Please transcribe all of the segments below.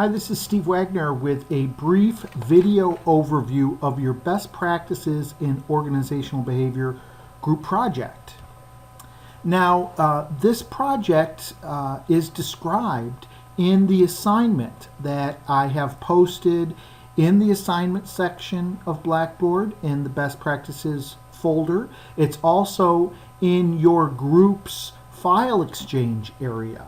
Hi, this is Steve Wagner with a brief video overview of your best practices in organizational behavior group project. Now, this project is described in the assignment that I have posted in the assignment section of Blackboard in the best practices folder. It's also in your group's file exchange area.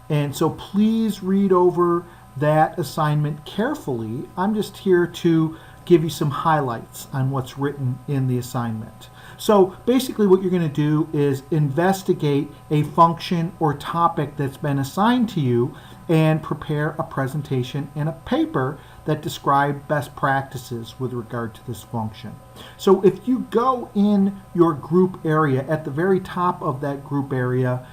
And so please read over that assignment carefully. I'm just here to give you some highlights on what's written in the assignment. So basically what you're going to do is investigate a function or topic that's been assigned to you and prepare a presentation and a paper that describe best practices with regard to this function. So if you go in your group area, at the very top of that group area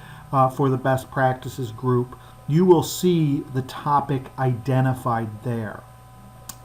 for the best practices group, you will see the topic identified there.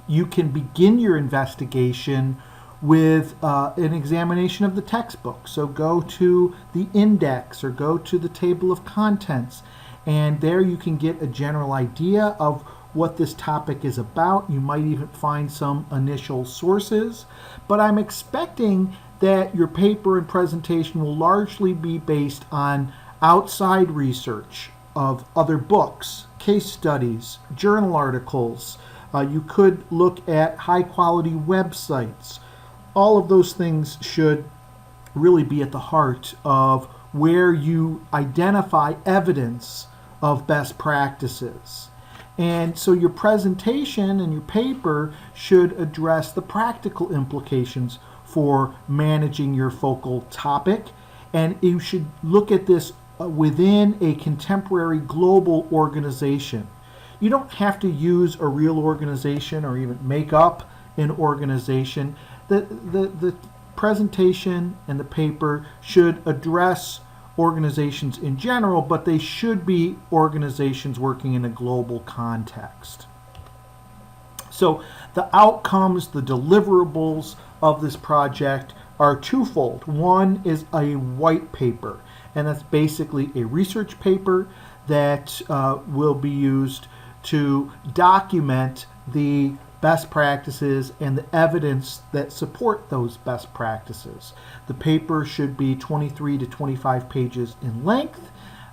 You can begin your investigation with an examination of the textbook. So go to the index or go to the table of contents, and there you can get a general idea of what this topic is about. You might even find some initial sources, but I'm expecting that your paper and presentation will largely be based on outside research of other books, case studies, journal articles. You could look at high quality websites. All of those things should really be at the heart of where you identify evidence of best practices. And so your presentation and your paper should address the practical implications for managing your focal topic. And you should look at this within a contemporary global organization. You don't have to use a real organization or even make up an organization. The presentation and the paper should address organizations in general, but they should be organizations working in a global context. So the outcomes, the deliverables of this project are twofold. One is a white paper, and that's basically a research paper that will be used to document the best practices and the evidence that support those best practices. The paper should be 23 to 25 pages in length,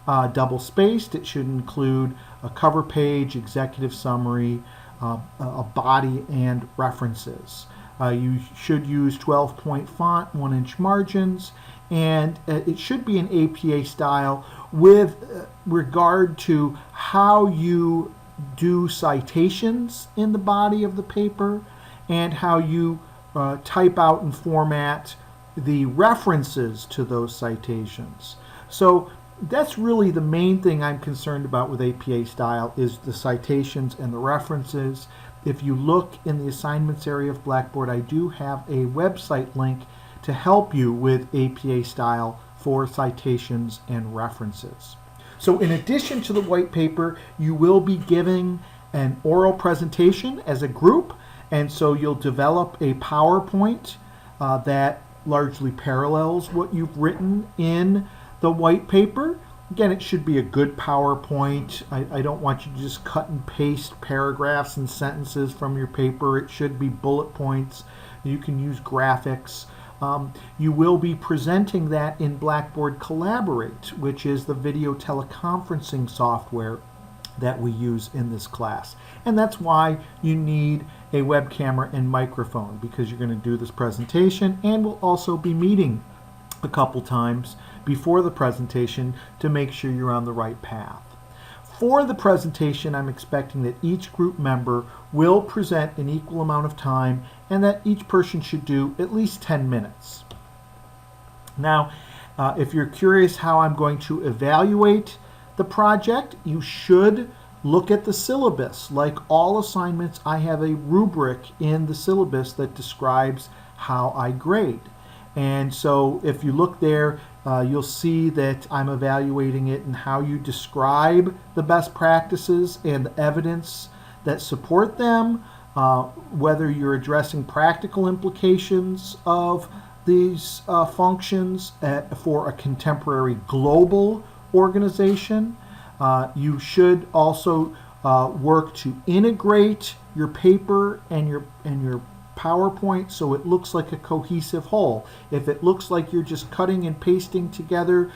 double-spaced. It should include a cover page, executive summary, a body, and references. You should use 12-point font, 1-inch margins, and it should be an APA style with regard to how you do citations in the body of the paper and how you type out and format the references to those citations. So that's really the main thing I'm concerned about with APA style, is the citations and the references. If you look in the assignments area of Blackboard, I do have a website link to help you with APA style for citations and references. So in addition to the white paper, you will be giving an oral presentation as a group, and so you'll develop a PowerPoint that largely parallels what you've written in the white paper. Again, it should be a good PowerPoint. I don't want you to just cut and paste paragraphs and sentences from your paper. It should be bullet points. You can use graphics. You will be presenting that in Blackboard Collaborate, which is the video teleconferencing software that we use in this class. And that's why you need a web camera and microphone, because you're going to do this presentation, and we'll also be meeting a couple times before the presentation to make sure you're on the right path. For the presentation, I'm expecting that each group member will present an equal amount of time and that each person should do at least 10 minutes. Now, if you're curious how I'm going to evaluate the project, you should look at the syllabus. Like all assignments, I have a rubric in the syllabus that describes how I grade. And so if you look there, you'll see that I'm evaluating it and how you describe the best practices and the evidence that support them, whether you're addressing practical implications of these functions for a contemporary global organization. You should also work to integrate your paper and your PowerPoint so it looks like a cohesive whole. If it looks like you're just cutting and pasting together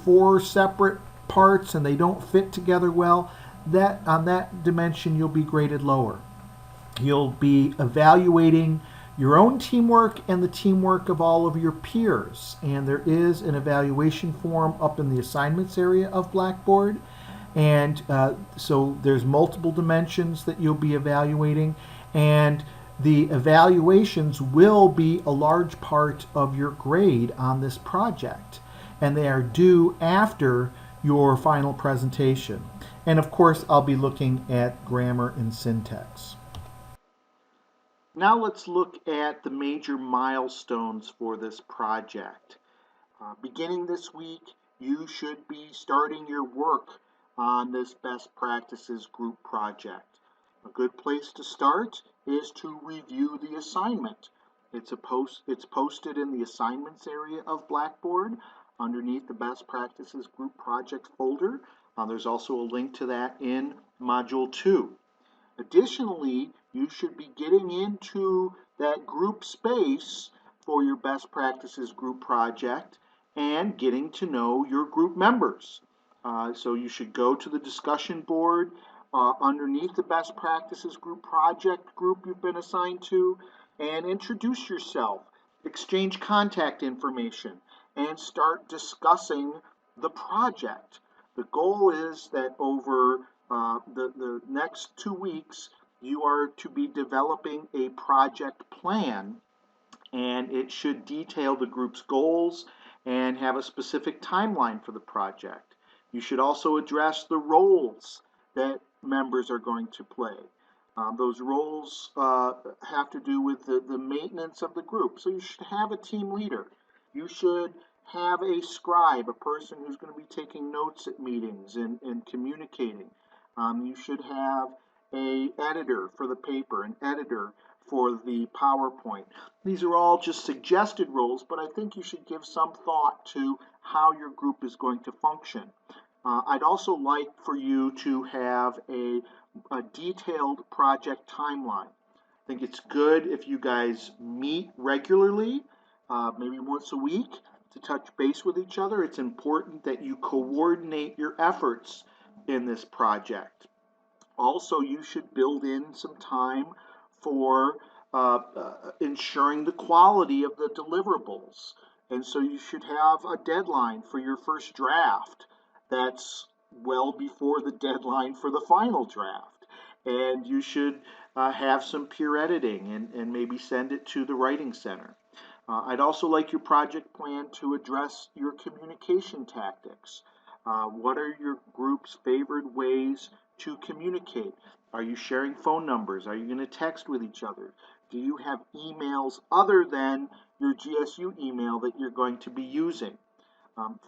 four separate parts and they don't fit together well, that on that dimension you'll be graded lower. You'll be evaluating your own teamwork and the teamwork of all of your peers. And there is an evaluation form up in the assignments area of Blackboard. And so there's multiple dimensions that you'll be evaluating. And the evaluations will be a large part of your grade on this project. And they are due after your final presentation. And of course, I'll be looking at grammar and syntax. Now let's look at the major milestones for this project. Beginning this week, you should be starting your work on this best practices group project. A good place to start is to review the assignment. It's posted in the assignments area of Blackboard underneath the best practices group project folder. There's also a link to that in Module 2. Additionally, you should be getting into that group space for your best practices group project and getting to know your group members. So you should go to the discussion board underneath the best practices group project group you've been assigned to and introduce yourself, exchange contact information, and start discussing the project. The goal is that over the next 2 weeks, you are to be developing a project plan, and it should detail the group's goals and have a specific timeline for the project. You should also address the roles that members are going to play. Those roles have to do with the maintenance of the group. So you should have a team leader. You should have a scribe, a person who's going to be taking notes at meetings and communicating. You should have an editor for the paper, an editor for the PowerPoint. These are all just suggested roles, but I think you should give some thought to how your group is going to function. I'd also like for you to have a detailed project timeline. I think it's good if you guys meet regularly, maybe once a week, to touch base with each other. It's important that you coordinate your efforts in this project. Also, you should build in some time for ensuring the quality of the deliverables. And so you should have a deadline for your first draft that's well before the deadline for the final draft. And you should have some peer editing and maybe send it to the Writing Center. I'd also like your project plan to address your communication tactics. What are your group's favorite ways to communicate? Are you sharing phone numbers? Are you going to text with each other? Do you have emails other than your GSU email that you're going to be using?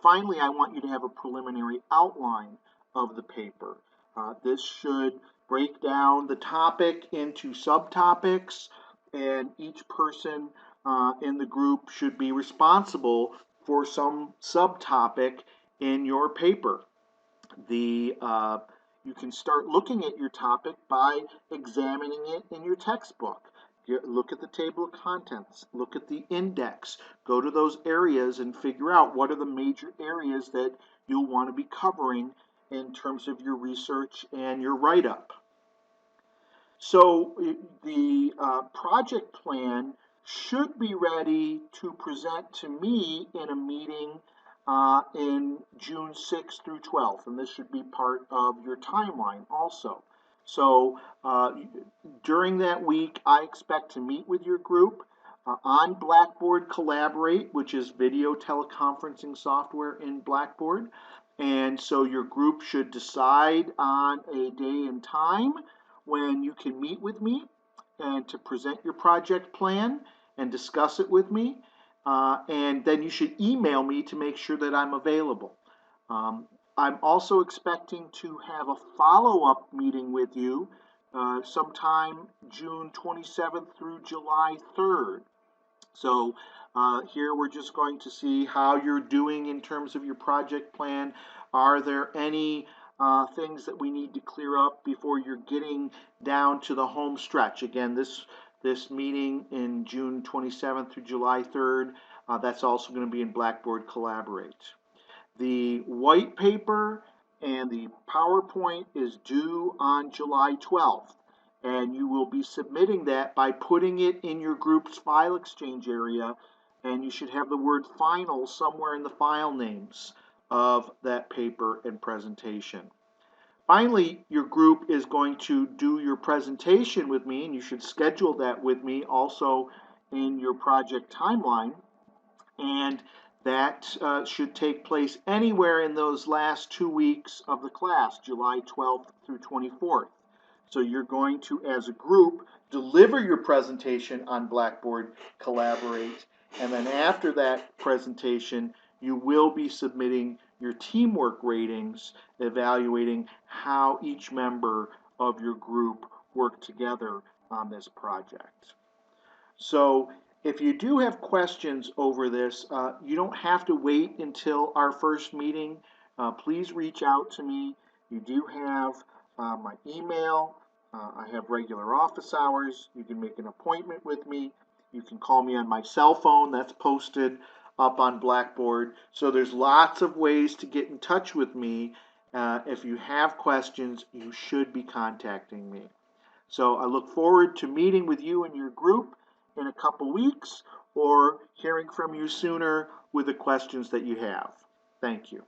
Finally, I want you to have a preliminary outline of the paper. This should break down the topic into subtopics, and each person in the group should be responsible for some subtopic in your paper. You can start looking at your topic by examining it in your textbook. Look at the table of contents, look at the index, go to those areas and figure out what are the major areas that you'll want to be covering in terms of your research and your write-up. So the project plan should be ready to present to me in a meeting in June 6th through 12th, and this should be part of your timeline also. So during that week, I expect to meet with your group on Blackboard Collaborate, which is video teleconferencing software in Blackboard. And so your group should decide on a day and time when you can meet with me and to present your project plan and discuss it with me. And then you should email me to make sure that I'm available. I'm also expecting to have a follow-up meeting with you sometime June 27th through July 3rd. So here we're just going to see how you're doing in terms of your project plan. Are there any things that we need to clear up before you're getting down to the home stretch. Again, this meeting in June 27th through July 3rd, that's also going to be in Blackboard Collaborate. The white paper and the PowerPoint is due on July 12th, and you will be submitting that by putting it in your group's file exchange area, and you should have the word final somewhere in the file names of that paper and presentation. Finally, your group is going to do your presentation with me, and you should schedule that with me also in your project timeline. And that should take place anywhere in those last 2 weeks of the class, July 12th through 24th. So you're going to, as a group, deliver your presentation on Blackboard Collaborate, and then after that presentation, you will be submitting your teamwork ratings, evaluating how each member of your group worked together on this project. So if you do have questions over this, you don't have to wait until our first meeting. Please reach out to me. You do have my email. I have regular office hours. You can make an appointment with me. You can call me on my cell phone that's posted up on Blackboard. So there's lots of ways to get in touch with me. If you have questions, you should be contacting me. So I look forward to meeting with you and your group in a couple weeks, or hearing from you sooner with the questions that you have. Thank you.